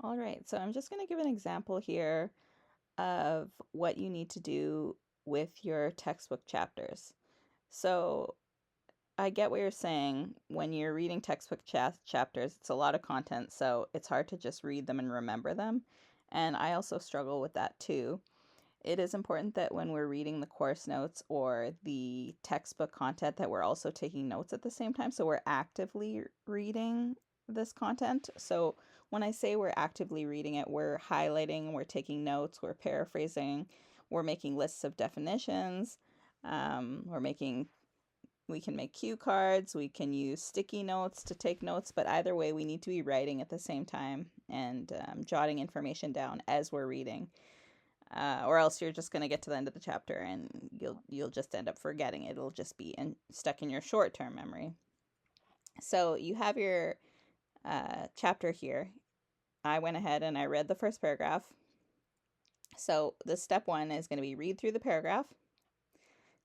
All right, so I'm just going to give an example here of what you need to do with your textbook chapters. So I get what you're saying. When you're reading textbook chapters, it's a lot of content, so it's hard to just read them and remember them. And I also struggle with that too. It is important that when we're reading the course notes or the textbook content that we're also taking notes at the same time. So we're actively reading this content. So when I say we're actively reading it, we're highlighting, we're taking notes, we're paraphrasing, we're making lists of definitions. We're making we can make cue cards, we can use sticky notes to take notes, but either way, we need to be writing at the same time and jotting information down as we're reading. Or else you're just going to get to the end of the chapter and you'll just end up forgetting it. It'll just be stuck in your short-term memory. So you have your chapter here. I went ahead and I read the first paragraph. So the step 1 is going to be read through the paragraph.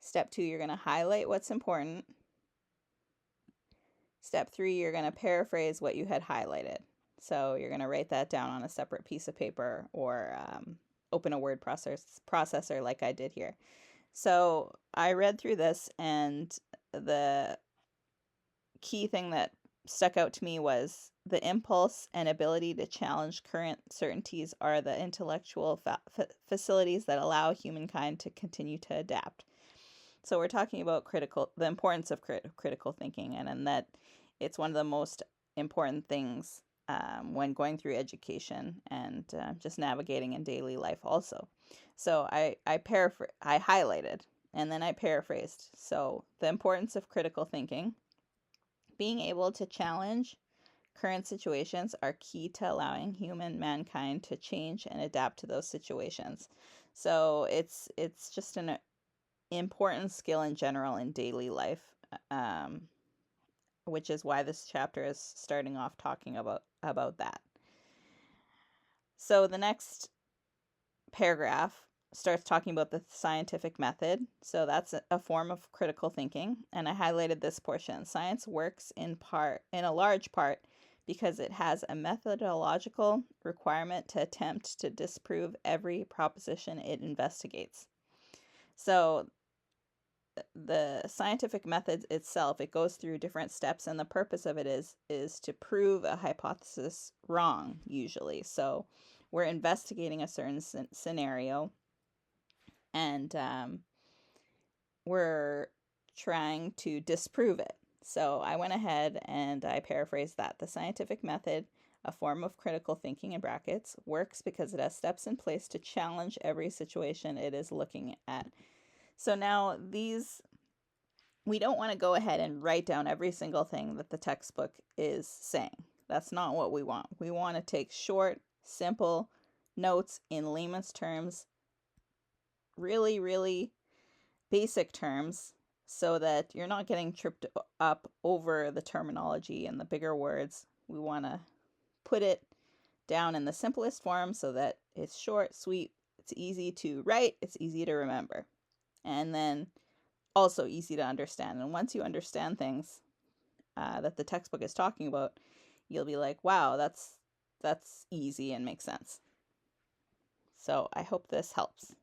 Step 2, you're going to highlight what's important. Step 3, you're going to paraphrase what you had highlighted. So you're going to write that down on a separate piece of paper or open a word processor like I did here. So I read through this, and the key thing that stuck out to me was the impulse and ability to challenge current certainties are the intellectual facilities that allow humankind to continue to adapt. So we're talking about the importance of critical thinking, and that it's one of the most important things when going through education and just navigating in daily life also. So I highlighted and then I paraphrased. So the importance of critical thinking, being able to challenge current situations are key to allowing mankind to change and adapt to those situations. So it's just an important skill in general in daily life, um, which is why this chapter is starting off talking about that. So the next paragraph starts talking about the scientific method. So that's a form of critical thinking, and I highlighted this portion. Science works in a large part, because it has a methodological requirement to attempt to disprove every proposition it investigates. So the scientific method itself, it goes through different steps, and the purpose of it is to prove a hypothesis wrong, usually. So we're investigating a certain scenario, and we're trying to disprove it. So I went ahead and I paraphrased that. The scientific method, a form of critical thinking in brackets, works because it has steps in place to challenge every situation it is looking at. So now we don't want to go ahead and write down every single thing that the textbook is saying. That's not what we want. We want to take short, simple notes in layman's terms, really, really basic terms, so that you're not getting tripped up over the terminology and the bigger words. We want to put it down in the simplest form so that it's short, sweet, it's easy to write, it's easy to remember, and then also easy to understand. And once you understand things that the textbook is talking about, you'll be like, wow, that's easy and makes sense. So I hope this helps.